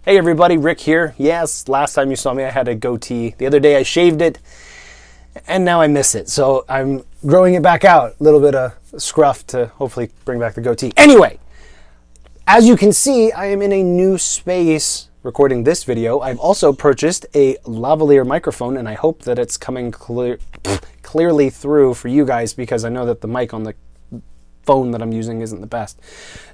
Hey everybody, Rick here. Yes, last time you saw me I had a goatee. The other day I shaved it and now I miss it. So I'm growing it back out. A little bit of scruff to hopefully bring back the goatee. Anyway, as you can see, I am in a new space recording this video. I've also purchased a lavalier microphone and I hope that it's coming clearly through for you guys because I know that the mic on the phone that I'm using isn't the best.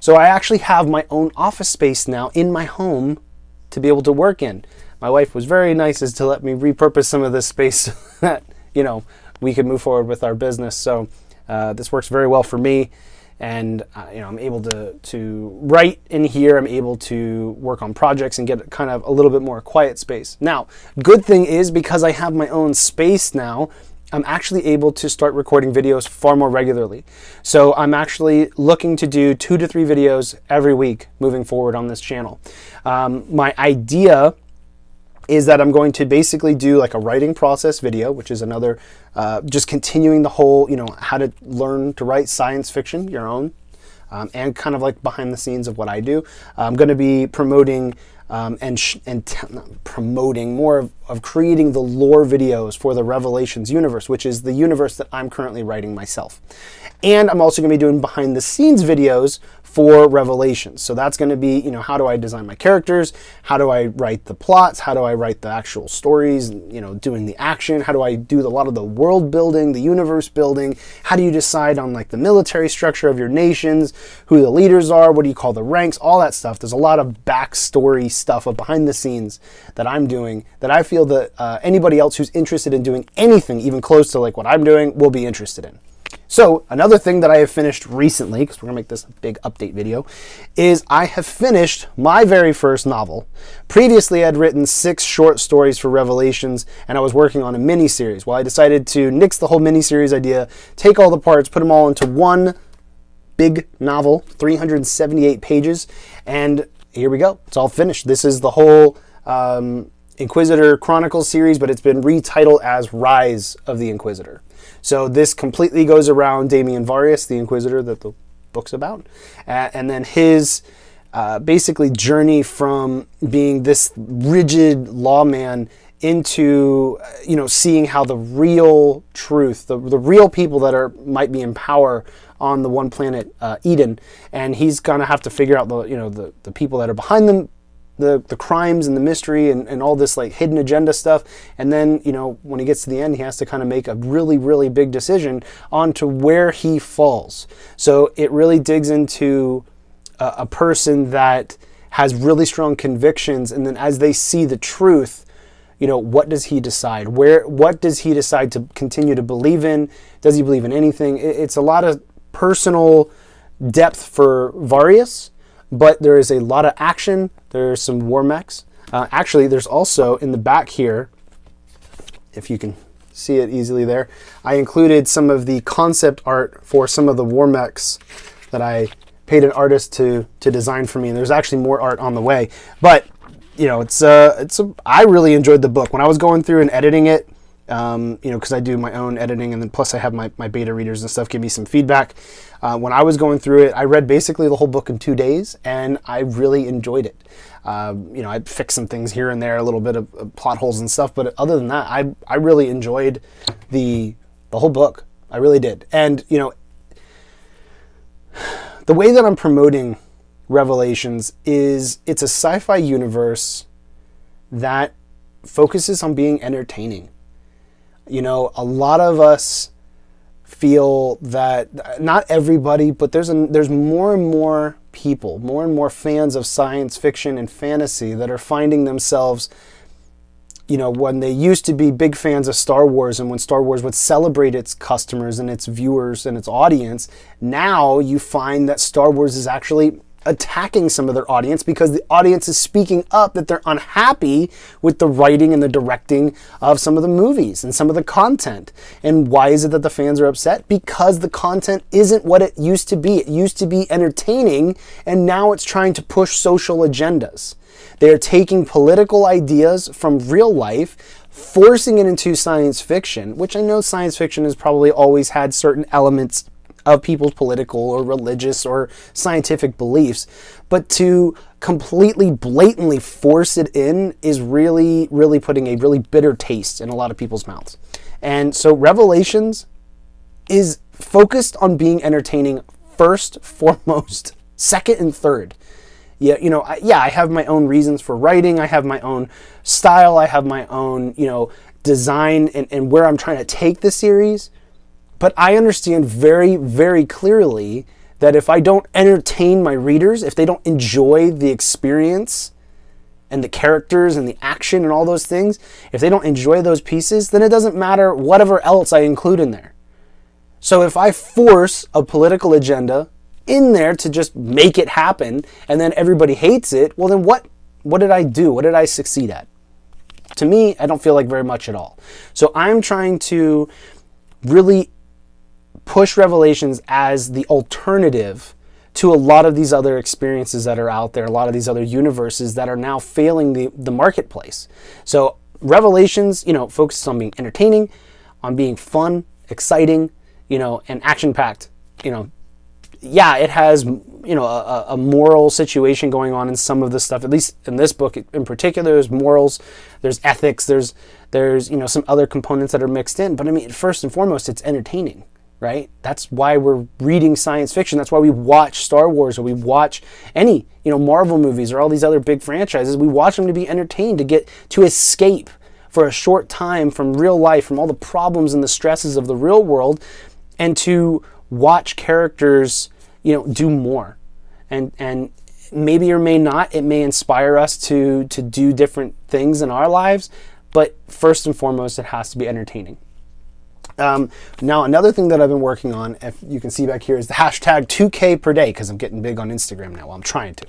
So I actually have my own office space now in my home to be able to work in. My wife was very nice as to let me repurpose some of this space so that, we could move forward with our business. So this works very well for me. And, I'm able to write in here. I'm able to work on projects and get kind of a little bit more quiet space. Now, good thing is because I have my own space now, I'm actually able to start recording videos far more regularly. So I'm actually looking to do 2 to 3 videos every week moving forward on this channel. My idea is that I'm going to basically do like a writing process video, which is another, just continuing the whole, how to learn to write science fiction, your own, and kind of like behind the scenes of what I do. I'm going to be promoting promoting more of creating the lore videos for the Revelations universe, which is the universe that I'm currently writing myself. And I'm also going to be doing behind the scenes videos for Revelations. So that's going to be, how do I design my characters? How do I write the plots? How do I write the actual stories, doing the action? How do I do a lot of the world building, the universe building? How do you decide on like the military structure of your nations, who the leaders are? What do you call the ranks? All that stuff. There's a lot of backstory stuff of behind the scenes that I'm doing that I feel that anybody else who's interested in doing anything even close to like what I'm doing will be interested in. So another thing that I have finished recently, because we're going to make this a big update video, is I have finished my very first novel. Previously, I'd written 6 short stories for Revelations, and I was working on a mini-series. Well, I decided to nix the whole mini-series idea, take all the parts, put them all into one big novel, 378 pages, and here we go. It's all finished. This is the whole Inquisitor Chronicles series, but it's been retitled as Rise of the Inquisitor. So this completely goes around Damian Varius, the Inquisitor that the book's about, and then his basically journey from being this rigid lawman into seeing how the real truth, the real people that might be in power on the one planet Eden, and he's gonna have to figure out the people that are behind them. The crimes and the mystery and all this like hidden agenda stuff. And then, when he gets to the end, he has to kind of make a really, really big decision on to where he falls. So it really digs into a person that has really strong convictions. And then as they see the truth, what does he decide? What does he decide to continue to believe in? Does he believe in anything? It's a lot of personal depth for Varius. But there is a lot of action. There's some war mechs. Actually, there's also in the back here, if you can see it easily there, I included some of the concept art for some of the war mechs that I paid an artist to design for me. And there's actually more art on the way. But I really enjoyed the book when I was going through and editing it. Because I do my own editing, and then plus I have my beta readers and stuff give me some feedback. When I was going through it, I read basically the whole book in 2 days, and I really enjoyed it. I'd fix some things here and there, a little bit of plot holes and stuff, but other than that, I really enjoyed the whole book. I really did. And, the way that I'm promoting Revelations is it's a sci-fi universe that focuses on being entertaining. A lot of us feel that, not everybody, but there's more and more people, more and more fans of science fiction and fantasy that are finding themselves, when they used to be big fans of Star Wars and when Star Wars would celebrate its customers and its viewers and its audience, now you find that Star Wars is actually attacking some of their audience because the audience is speaking up that they're unhappy with the writing and the directing of some of the movies and some of the content. And why is it that the fans are upset? Because the content isn't what it used to be. It used to be entertaining, and now it's trying to push social agendas. They're taking political ideas from real life, forcing it into science fiction, which I know science fiction has probably always had certain elements of people's political or religious or scientific beliefs. But to completely blatantly force it in is really, really putting a really bitter taste in a lot of people's mouths. And so Revelations is focused on being entertaining first, foremost, second, and third. Yeah, I have my own reasons for writing. I have my own style. I have my own, design and where I'm trying to take the series. But I understand very, very clearly that if I don't entertain my readers, if they don't enjoy the experience and the characters and the action and all those things, if they don't enjoy those pieces, then it doesn't matter whatever else I include in there. So if I force a political agenda in there to just make it happen and then everybody hates it, well then what did I do? What did I succeed at? To me, I don't feel like very much at all. So I'm trying to really push Revelations as the alternative to a lot of these other experiences that are out there, a lot of these other universes that are now failing the marketplace. So Revelations, focuses on being entertaining, on being fun, exciting, and action-packed. Yeah, it has, a moral situation going on in some of the stuff. At least in this book in particular, there's morals, there's ethics, there's some other components that are mixed in. But I mean, first and foremost, it's entertaining, right? That's why we're reading science fiction. That's why we watch Star Wars, or we watch any, Marvel movies or all these other big franchises. We watch them to be entertained, to escape for a short time from real life, from all the problems and the stresses of the real world, and to watch characters, do more. And maybe or may not, it may inspire us to do different things in our lives, but first and foremost, it has to be entertaining. Now, another thing that I've been working on, if you can see back here, is the hashtag 2K per day, because I'm getting big on Instagram now. Well, I'm trying to.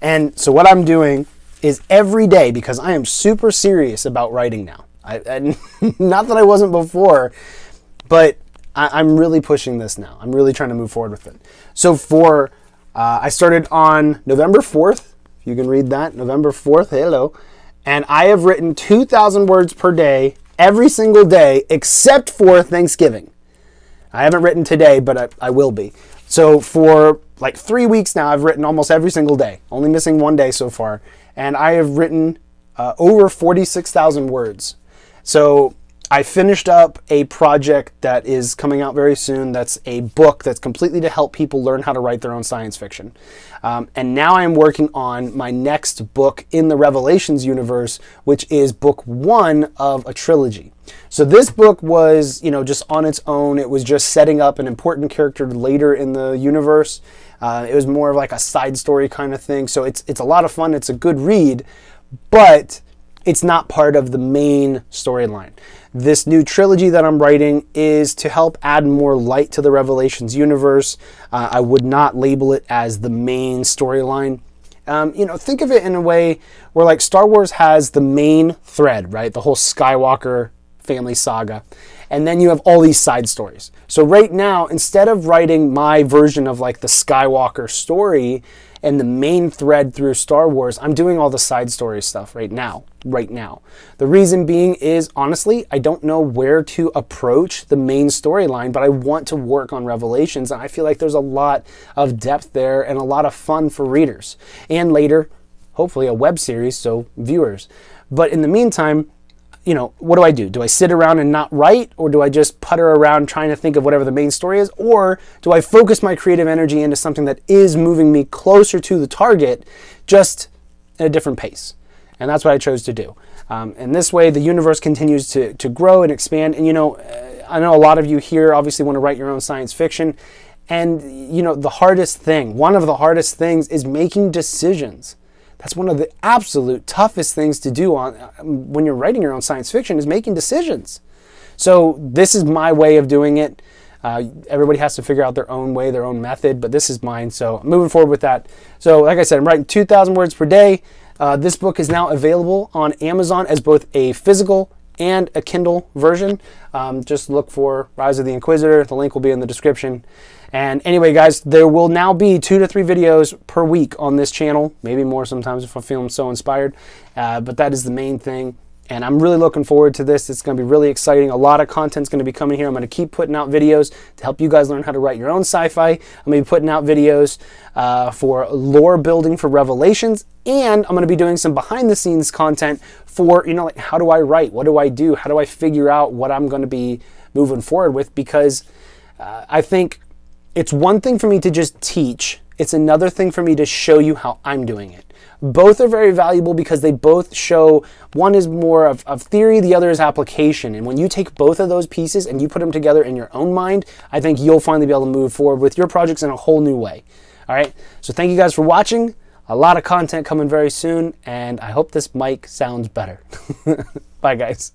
And so what I'm doing is every day, because I am super serious about writing now. Not that I wasn't before, but I'm really pushing this now. I'm really trying to move forward with it. So I started on November 4th. You can read that, November 4th. Hello. And I have written 2,000 words per day, every single day, except for Thanksgiving. I haven't written today, but I will be. So for like 3 weeks now, I've written almost every single day, only missing one day so far. And I have written over 46,000 words. So I finished up a project that is coming out very soon. That's a book that's completely to help people learn how to write their own science fiction. And now I'm working on my next book in the Revelations universe, which is book 1 of a trilogy. So this book was, just on its own. It was just setting up an important character later in the universe. It was more of like a side story kind of thing. So it's a lot of fun. It's a good read, but it's not part of the main storyline. This new trilogy that I'm writing is to help add more light to the Revelations universe. I would not label it as the main storyline. Think of it in a way where like Star Wars has the main thread, right? The whole Skywalker family saga. And then you have all these side stories. So right now, instead of writing my version of like the Skywalker story and the main thread through Star Wars, I'm doing all the side story stuff right now. The reason being is, honestly, I don't know where to approach the main storyline, but I want to work on Revelations, and I feel like there's a lot of depth there and a lot of fun for readers. And later, hopefully a web series, so viewers. But in the meantime, what do I do? Do I sit around and not write, or do I just putter around trying to think of whatever the main story is? Or do I focus my creative energy into something that is moving me closer to the target, just at a different pace? And that's what I chose to do. And this way, the universe continues to grow and expand. And, I know a lot of you here obviously want to write your own science fiction. And, one of the hardest things is making decisions. That's one of the absolute toughest things to do when you're writing your own science fiction, is making decisions. So this is my way of doing it. Everybody has to figure out their own way, their own method, but this is mine. So I'm moving forward with that. So like I said, I'm writing 2,000 words per day. This book is now available on Amazon as both a physical and a Kindle version. Just look for Rise of the Inquisitor. The link will be in the description. And anyway, guys, there will now be 2 to 3 videos per week on this channel, maybe more sometimes if I feel so inspired. But that is the main thing. And I'm really looking forward to this. It's going to be really exciting. A lot of content's going to be coming here. I'm going to keep putting out videos to help you guys learn how to write your own sci-fi. I'm going to be putting out videos for lore building for Revelations. And I'm going to be doing some behind the scenes content for, like, how do I write? What do I do? How do I figure out what I'm going to be moving forward with? Because I think it's one thing for me to just teach. It's another thing for me to show you how I'm doing it. Both are very valuable because they both show, one is more of theory, the other is application. And when you take both of those pieces and you put them together in your own mind, I think you'll finally be able to move forward with your projects in a whole new way. All right, so thank you guys for watching. A lot of content coming very soon, and I hope this mic sounds better. Bye, guys.